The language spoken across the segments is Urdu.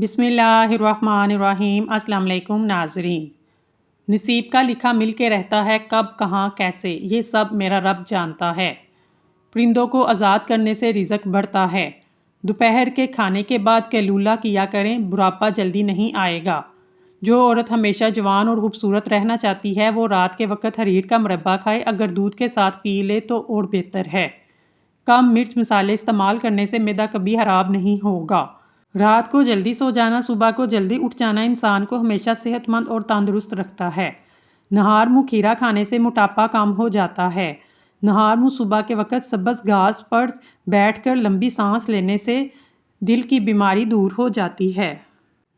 بسم اللہ الرحمن الرحیم۔ السلام علیکم ناظرین۔ نصیب کا لکھا مل کے رہتا ہے، کب کہاں کیسے یہ سب میرا رب جانتا ہے۔ پرندوں کو آزاد کرنے سے رزق بڑھتا ہے۔ دوپہر کے کھانے کے بعد قیلولہ کیا کریں، بڑھاپا جلدی نہیں آئے گا۔ جو عورت ہمیشہ جوان اور خوبصورت رہنا چاہتی ہے وہ رات کے وقت حریر کا مربع کھائے، اگر دودھ کے ساتھ پی لے تو اور بہتر ہے۔ کم مرچ مسالے استعمال کرنے سے معدہ کبھی خراب نہیں ہوگا۔ رات کو جلدی سو جانا، صبح کو جلدی اٹھ جانا انسان کو ہمیشہ صحت مند اور تندرست رکھتا ہے۔ نہار منہ کھیرا کھانے سے موٹاپا کم ہو جاتا ہے۔ نہار منہ صبح کے وقت سبز گھاس پر بیٹھ کر لمبی سانس لینے سے دل کی بیماری دور ہو جاتی ہے۔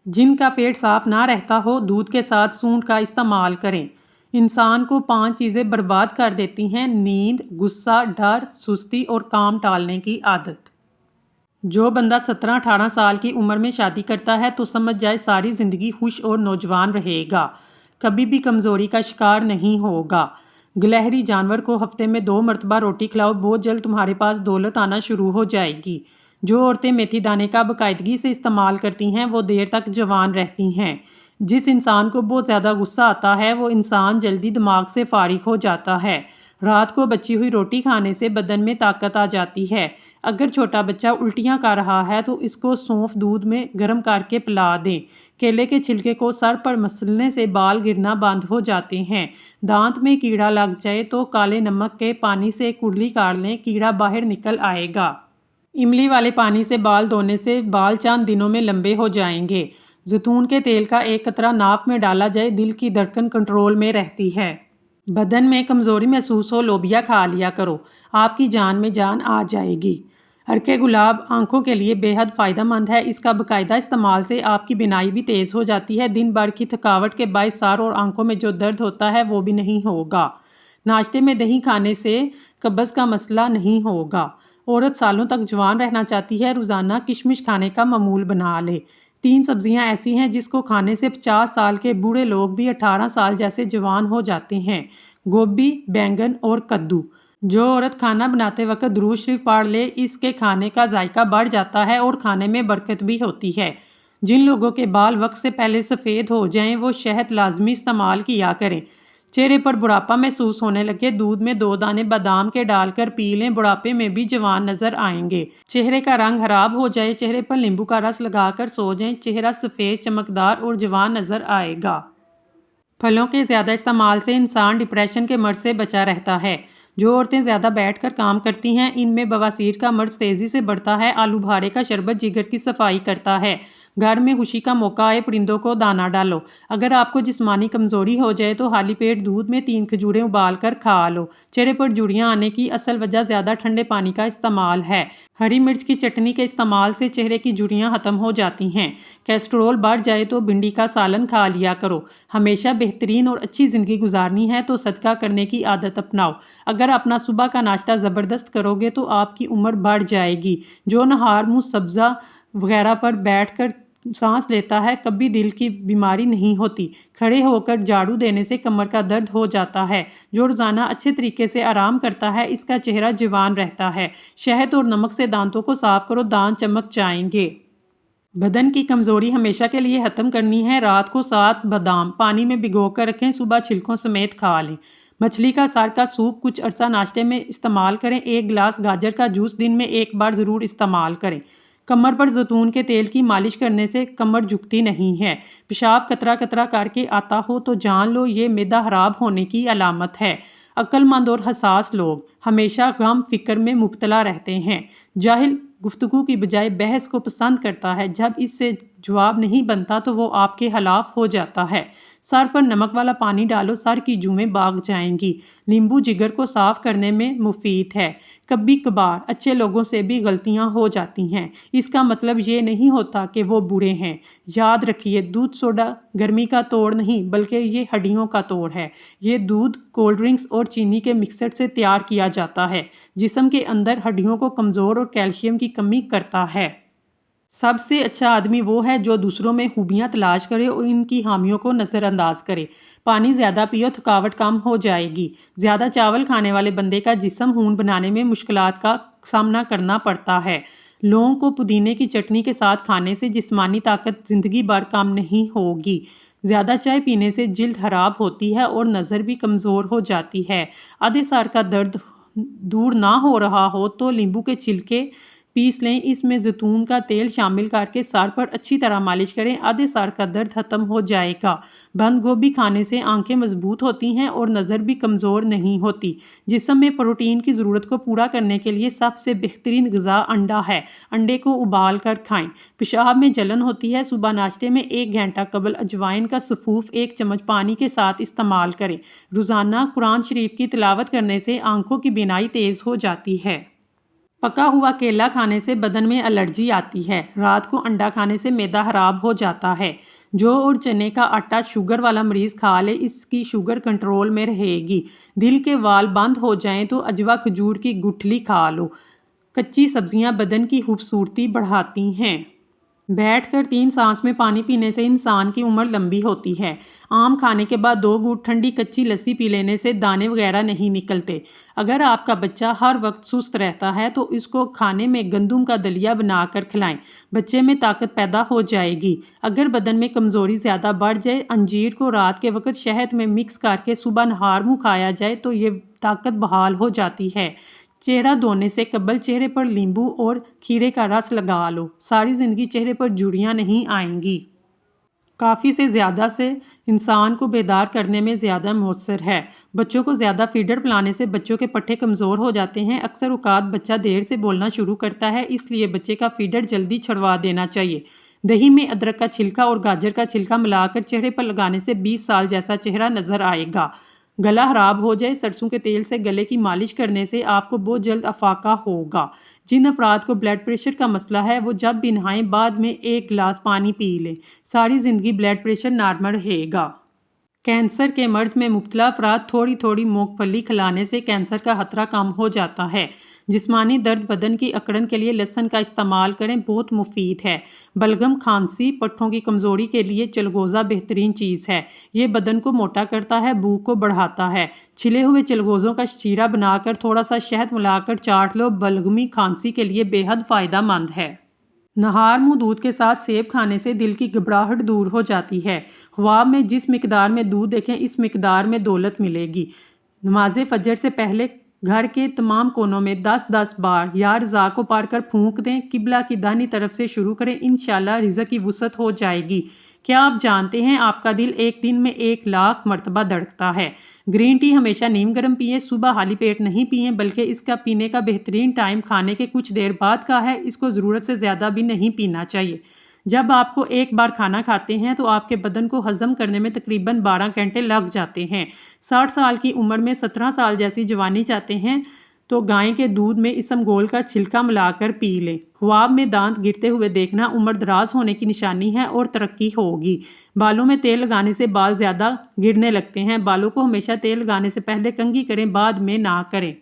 جن کا پیٹ صاف نہ رہتا ہو دودھ کے ساتھ سونڈ کا استعمال کریں۔ انسان کو 5 چیزیں برباد کر دیتی ہیں: نیند، غصہ، ڈر، سستی اور کام ٹالنے کی عادت۔ جو بندہ 17-18 سال کی عمر میں شادی کرتا ہے تو سمجھ جائے ساری زندگی خوش اور نوجوان رہے گا، کبھی بھی کمزوری کا شکار نہیں ہوگا۔ گلہری جانور کو ہفتے میں 2 مرتبہ روٹی کھلاؤ، بہت جلد تمہارے پاس دولت آنا شروع ہو جائے گی۔ جو عورتیں میتھی دانے کا باقاعدگی سے استعمال کرتی ہیں وہ دیر تک جوان رہتی ہیں۔ جس انسان کو بہت زیادہ غصہ آتا ہے وہ انسان جلدی دماغ سے فارغ ہو جاتا ہے۔ رات کو بچی ہوئی روٹی کھانے سے بدن میں طاقت آ جاتی ہے۔ اگر چھوٹا بچہ الٹیاں کر رہا ہے تو اس کو سونف دودھ میں گرم کر کے پلا دیں۔ کیلے کے چھلکے کو سر پر مسلنے سے بال گرنا بند ہو جاتے ہیں۔ دانت میں کیڑا لگ جائے تو کالے نمک کے پانی سے کرلی کر لیں، کیڑا باہر نکل آئے گا۔ املی والے پانی سے بال دھونے سے بال چند دنوں میں لمبے ہو جائیں گے۔ زیتون کے تیل کا ایک قطرہ ناک میں ڈالا جائے، دل کی دھڑکن کنٹرول میں رہتی ہے۔ بدن میں کمزوری محسوس ہو لوبیا کھا لیا کرو، آپ کی جان میں جان آ جائے گی۔ عرق گلاب آنکھوں کے لیے بے حد فائدہ مند ہے، اس کا باقاعدہ استعمال سے آپ کی بینائی بھی تیز ہو جاتی ہے۔ دن بھر کی تھکاوٹ کے باعث سر اور آنکھوں میں جو درد ہوتا ہے وہ بھی نہیں ہوگا۔ ناشتے میں دہی کھانے سے قبض کا مسئلہ نہیں ہوگا۔ عورت سالوں تک جوان رہنا چاہتی ہے، روزانہ کشمش کھانے کا معمول بنا لے۔ 3 سبزیاں ایسی ہیں جس کو کھانے سے 50 سال کے بوڑھے لوگ بھی 18 سال جیسے جوان ہو جاتے ہیں: گوبھی، بینگن اور کدو۔ جو عورت کھانا بناتے وقت درود شریف پڑھ لے اس کے کھانے کا ذائقہ بڑھ جاتا ہے اور کھانے میں برکت بھی ہوتی ہے۔ جن لوگوں کے بال وقت سے پہلے سفید ہو جائیں وہ شہد لازمی استعمال کیا کریں۔ چہرے پر بڑھاپا محسوس ہونے لگے، دودھ میں 2 دانے بادام کے ڈال کر پی لیں، بڑھاپے میں بھی جوان نظر آئیں گے۔ چہرے کا رنگ خراب ہو جائے، چہرے پر لیمبو کا رس لگا کر سو جائیں، چہرہ سفید، چمکدار اور جوان نظر آئے گا۔ پھلوں کے زیادہ استعمال سے انسان ڈپریشن کے مرض سے بچا رہتا ہے۔ جو عورتیں زیادہ بیٹھ کر کام کرتی ہیں ان میں بواسیر کا مرض تیزی سے بڑھتا ہے۔ آلو بخارے کا شربت جگر کی صفائی کرتا ہے۔ گھر میں خوشی کا موقع آئے پرندوں کو دانہ ڈالو۔ اگر آپ کو جسمانی کمزوری ہو جائے تو خالی پیٹ دودھ میں 3 کھجوریں ابال کر کھا لو۔ چہرے پر جھریاں آنے کی اصل وجہ زیادہ ٹھنڈے پانی کا استعمال ہے۔ ہری مرچ کی چٹنی کے استعمال سے چہرے کی جھریاں ختم ہو جاتی ہیں۔ کیسٹرول بڑھ جائے تو بھنڈی کا سالن کھا لیا کرو۔ ہمیشہ بہترین اور اچھی زندگی گزارنی ہے تو صدقہ کرنے کی عادت اپناؤ۔ اگر اپنا صبح کا ناشتہ زبردست کرو گے تو آپ کی عمر بڑھ جائے گی۔ جو نہار منہ سبزہ وغیرہ پر بیٹھ کر سانس لیتا ہے کبھی دل کی بیماری نہیں ہوتی۔ کھڑے ہو کر جھاڑو دینے سے کمر کا درد ہو جاتا ہے۔ جو روزانہ اچھے طریقے سے آرام کرتا ہے اس کا چہرہ جوان رہتا ہے۔ شہد اور نمک سے دانتوں کو صاف کرو، دانت چمک جائیں گے۔ بدن کی کمزوری ہمیشہ کے لیے ختم کرنی ہے۔ رات کو 7 بادام پانی میں بھگو کر رکھیں، صبح چھلکوں سمیت کھا لیں۔ مچھلی کا سر کا سوپ کچھ عرصہ ناشتے میں استعمال کریں۔ 1 گلاس گاجر کا جوس دن میں 1 بار ضرور استعمال کریں۔ کمر پر زیتون کے تیل کی مالش کرنے سے کمر جھکتی نہیں ہے۔ پیشاب قطرہ قطرہ کر کے آتا ہو تو جان لو یہ معدہ خراب ہونے کی علامت ہے۔ عقل مند اور حساس لوگ ہمیشہ غم فکر میں مبتلا رہتے ہیں۔ جاہل گفتگو کی بجائے بحث کو پسند کرتا ہے، جب اس سے جواب نہیں بنتا تو وہ آپ کے خلاف ہو جاتا ہے۔ سر پر نمک والا پانی ڈالو، سر کی جوئیں بھاگ جائیں گی۔ لیمبو جگر کو صاف کرنے میں مفید ہے۔ کبھی کبھار اچھے لوگوں سے بھی غلطیاں ہو جاتی ہیں، اس کا مطلب یہ نہیں ہوتا کہ وہ برے ہیں۔ یاد رکھیے دودھ سوڈا گرمی کا توڑ نہیں بلکہ یہ ہڈیوں کا توڑ ہے۔ یہ دودھ کولڈ ڈرنکس اور چینی کے مکسر سے تیار کیا جاتا ہے، جسم کے اندر ہڈیوں کو کمزور اور کیلشیم کی کمی کرتا ہے۔ سب سے اچھا آدمی وہ ہے جو دوسروں میں خوبیاں تلاش کرے اور ان کی خامیوں کو نظر انداز کرے۔ پانی زیادہ پیو، تھکاوٹ کم ہو جائے گی۔ زیادہ چاول کھانے والے بندے کا جسم خون بنانے میں مشکلات کا سامنا کرنا پڑتا ہے۔ لونگ کو پودینے کی چٹنی کے ساتھ کھانے سے جسمانی طاقت زندگی بھر کم نہیں ہوگی۔ زیادہ چائے پینے سے جلد خراب ہوتی ہے اور نظر بھی کمزور ہو جاتی ہے۔ آدھے سر کا درد دور نہ ہو رہا ہو تو لیمبو کے چھلکے پیس لیں، اس میں زیتون کا تیل شامل کر کے سر پر اچھی طرح مالش کریں، آدھے سر کا درد ختم ہو جائے گا۔ بند گوبھی کھانے سے آنکھیں مضبوط ہوتی ہیں اور نظر بھی کمزور نہیں ہوتی۔ جسم میں پروٹین کی ضرورت کو پورا کرنے کے لیے سب سے بہترین غذا انڈا ہے۔ انڈے کو ابال کر کھائیں۔ پیشاب میں جلن ہوتی ہے، صبح ناشتے میں 1 گھنٹہ قبل اجوائن کا سفوف 1 چمچ پانی کے ساتھ استعمال کریں۔ روزانہ قرآن شریف کی تلاوت کرنے سے آنکھوں کی بینائی تیز ہو جاتی ہے۔ پکا ہوا کیلا کھانے سے بدن میں الرجی آتی ہے۔ رات کو انڈا کھانے سے معدہ خراب ہو جاتا ہے۔ جو اور چنے کا آٹا شوگر والا مریض کھا لے، اس کی شوگر کنٹرول میں رہے گی۔ دل کے وال بند ہو جائیں تو اجوا کھجور کی گٹھلی کھا لو۔ کچی سبزیاں بدن کی خوبصورتی بڑھاتی ہیں۔ بیٹھ کر 3 سانس میں پانی پینے سے انسان کی عمر لمبی ہوتی ہے۔ آم کھانے کے بعد 2 گھونٹ ٹھنڈی کچی لسی پی لینے سے دانے وغیرہ نہیں نکلتے۔ اگر آپ کا بچہ ہر وقت سست رہتا ہے تو اس کو کھانے میں گندم کا دلیا بنا کر کھلائیں، بچے میں طاقت پیدا ہو جائے گی۔ اگر بدن میں کمزوری زیادہ بڑھ جائے، انجیر کو رات کے وقت شہد میں مکس کر کے صبح نہار منہ کھایا جائے تو یہ طاقت بحال ہو جاتی ہے۔ چہرہ دھونے سے قبل چہرے پر لیمبو اور کھیرے کا رس لگا لو، ساری زندگی چہرے پر جھریاں نہیں آئیں گی۔ کافی سے زیادہ سے انسان کو بیدار کرنے میں زیادہ مؤثر ہے۔ بچوں کو زیادہ فیڈر پلانے سے بچوں کے پٹھے کمزور ہو جاتے ہیں۔ اکثر اوقات بچہ دیر سے بولنا شروع کرتا ہے، اس لیے بچے کا فیڈر جلدی چھڑوا دینا چاہیے۔ دہی میں ادرک کا چھلکا اور گاجر کا چھلکا ملا کر چہرے پر لگانے سے 20 سال جیسا چہرہ نظر آئے گا۔ گلا خراب ہو جائے، سرسوں کے تیل سے گلے کی مالش کرنے سے آپ کو بہت جلد افاقہ ہوگا۔ جن افراد کو بلڈ پریشر کا مسئلہ ہے وہ جب بھی نہائیں بعد میں 1 گلاس پانی پی لیں، ساری زندگی بلڈ پریشر نارمل رہے گا۔ کینسر کے مرض میں مبتلا افراد تھوڑی تھوڑی مونگ پھلی کھلانے سے کینسر کا خطرہ کم ہو جاتا ہے۔ جسمانی درد بدن کی اکڑن کے لیے لہسن کا استعمال کریں، بہت مفید ہے۔ بلغم، کھانسی، پٹھوں کی کمزوری کے لیے چلغوزہ بہترین چیز ہے۔ یہ بدن کو موٹا کرتا ہے، بھوک کو بڑھاتا ہے۔ چھلے ہوئے چلغوزوں کا شیرہ بنا کر تھوڑا سا شہد ملا کر چاٹ لو، بلغمی کھانسی کے لیے بے حد فائدہ مند ہے۔ نہار منہ دودھ کے ساتھ سیب کھانے سے دل کی گھبراہٹ دور ہو جاتی ہے۔ خواب میں جس مقدار میں دودھ دیکھیں، اس مقدار میں دولت ملے گی۔ نماز فجر سے پہلے گھر کے تمام کونوں میں 10-10 بار یا رضا کو پڑھ کر پھونک دیں، قبلہ کی داہنی طرف سے شروع کریں، انشاءاللہ رزق کی وسعت ہو جائے گی۔ کیا آپ جانتے ہیں آپ کا دل ایک دن میں 1,00,000 مرتبہ دھڑکتا ہے؟ گرین ٹی ہمیشہ نیم گرم پئیں، صبح خالی پیٹ نہیں پئیں، بلکہ اس کا پینے کا بہترین ٹائم کھانے کے کچھ دیر بعد کا ہے۔ اس کو ضرورت سے زیادہ بھی نہیں پینا چاہیے۔ جب آپ کو ایک بار کھانا کھاتے ہیں تو آپ کے بدن کو ہضم کرنے میں تقریباً 12 گھنٹے لگ جاتے ہیں۔ 60 سال کی عمر میں 17 سال جیسی جوانی چاہتے ہیں تو گائے کے دودھ میں اسمگول کا چھلکا ملا کر پی لیں۔ خواب میں دانت گرتے ہوئے دیکھنا عمر دراز ہونے کی نشانی ہے اور ترقی ہوگی۔ بالوں میں تیل لگانے سے بال زیادہ گرنے لگتے ہیں۔ بالوں کو ہمیشہ تیل لگانے سے پہلے کنگھی کریں، بعد میں نہ کریں۔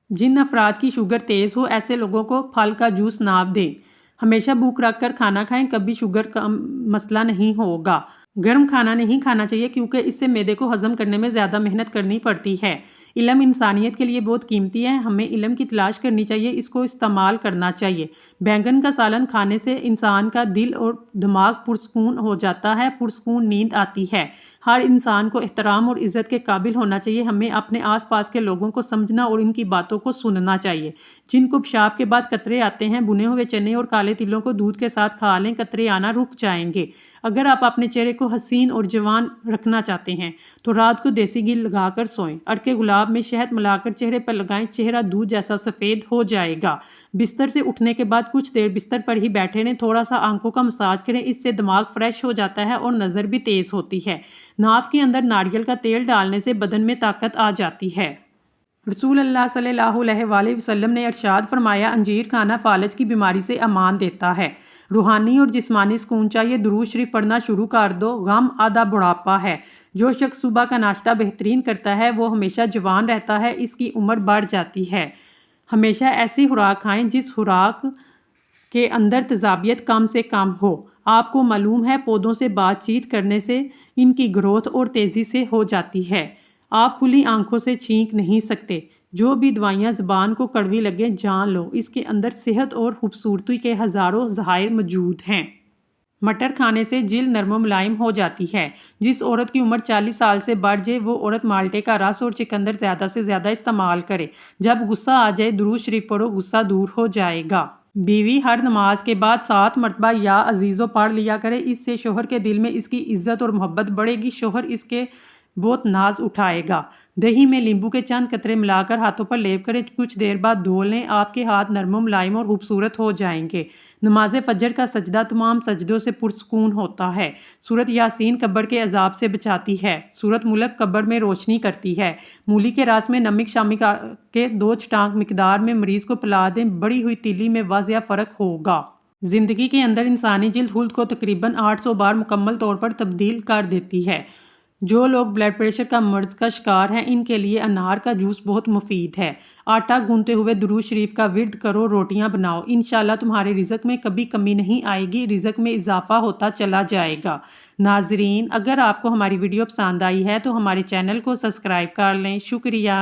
جن افراد کی شوگر تیز ہو، ایسے لوگوں کو پھل کا جوس نہ دیں۔ ہمیشہ بھوک رکھ کر کھانا کھائیں، کبھی شوگر کا مسئلہ نہیں ہوگا۔ گرم کھانا نہیں کھانا چاہیے کیونکہ اس سے معدے کو ہضم کرنے میں زیادہ محنت کرنی پڑتی ہے۔ علم انسانیت کے لیے بہت قیمتی ہے، ہمیں علم کی تلاش کرنی چاہیے، اس کو استعمال کرنا چاہیے۔ بینگن کا سالن کھانے سے انسان کا دل اور دماغ پرسکون ہو جاتا ہے، پرسکون نیند آتی ہے۔ ہر انسان کو احترام اور عزت کے قابل ہونا چاہیے، ہمیں اپنے آس پاس کے لوگوں کو سمجھنا اور ان کی باتوں کو سننا چاہیے۔ جن کو پیشاب کے بعد قطرے آتے ہیں، بھنے ہوئے چنے اور کالے تلوں کو دودھ کے ساتھ کھا لیں، قطرے آنا رک جائیں گے۔ اگر آپ اپنے چہرے کو حسین اور جوان رکھنا چاہتے ہیں تو رات کو دیسی گھی لگا کر سوئیں، عرق گلاب میں شہد ملا کر چہرے پر لگائیں، چہرہ دودھ جیسا سفید ہو جائے گا۔ بستر سے اٹھنے کے بعد کچھ دیر بستر پر ہی بیٹھے رہیں، تھوڑا سا آنکھوں کا مساج کریں، اس سے دماغ فریش ہو جاتا ہے اور نظر بھی تیز ہوتی ہے۔ ناف کے اندر ناریل کا تیل ڈالنے سے بدن میں طاقت آ جاتی ہے۔ رسول اللہ صلی اللہ علیہ وآلہ وسلم نے ارشاد فرمایا، انجیر کھانا فالج کی بیماری سے امان دیتا ہے۔ روحانی اور جسمانی سکون چاہیے، درود شریف پڑھنا شروع کر دو، غم آدھا بڑھاپا ہے۔ جو شخص صبح کا ناشتہ بہترین کرتا ہے وہ ہمیشہ جوان رہتا ہے، اس کی عمر بڑھ جاتی ہے۔ ہمیشہ ایسی خوراک کھائیں جس خوراک کے اندر تیزابیت کم سے کم ہو۔ آپ کو معلوم ہے پودوں سے بات چیت کرنے سے ان کی گروتھ اور تیزی سے ہو جاتی ہے۔ آپ کھلی آنکھوں سے چھینک نہیں سکتے۔ جو بھی دوائیاں زبان کو کڑوی لگیں جان لو اس کے اندر صحت اور خوبصورتی کے ہزاروں ذخائر موجود ہیں۔ مٹر کھانے سے جلد نرم و ملائم ہو جاتی ہے۔ جس عورت کی عمر 40 سال سے بڑھ جائے وہ عورت مالٹے کا رس اور چقندر زیادہ سے زیادہ استعمال کرے۔ جب غصہ آ جائے درود شریف پڑھو، غصہ دور ہو جائے گا۔ بیوی ہر نماز کے بعد 7 مرتبہ یا عزیزو پڑھ لیا کرے، اس سے شوہر کے دل میں اس کی عزت اور محبت بڑھے گی، شوہر اس کے بہت ناز اٹھائے گا۔ دہی میں لیمبو کے چند قطرے ملا کر ہاتھوں پر لیپ کریں، کچھ دیر بعد دھو لیں، آپ کے ہاتھ نرم و ملائم اور خوبصورت ہو جائیں گے۔ نماز فجر کا سجدہ تمام سجدوں سے پرسکون ہوتا ہے۔ سورۃ یاسین قبر کے عذاب سے بچاتی ہے۔ سورۃ ملک قبر میں روشنی کرتی ہے۔ مولی کے رس میں نمک شامل کے 2 چٹانک مقدار میں مریض کو پلا دیں، بڑی ہوئی تیلی میں واضح فرق ہوگا۔ زندگی کے اندر انسانی جلد خلد کو تقریباً 800 بار مکمل طور پر تبدیل کر دیتی ہے۔ جو لوگ بلڈ پریشر کا مرض کا شکار ہیں ان کے لیے انار کا جوس بہت مفید ہے۔ آٹا گوندتے ہوئے درود شریف کا ورد کرو، روٹیاں بناؤ، انشاءاللہ تمہارے رزق میں کبھی کمی نہیں آئے گی، رزق میں اضافہ ہوتا چلا جائے گا۔ ناظرین، اگر آپ کو ہماری ویڈیو پسند آئی ہے تو ہمارے چینل کو سبسکرائب کر لیں۔ شکریہ۔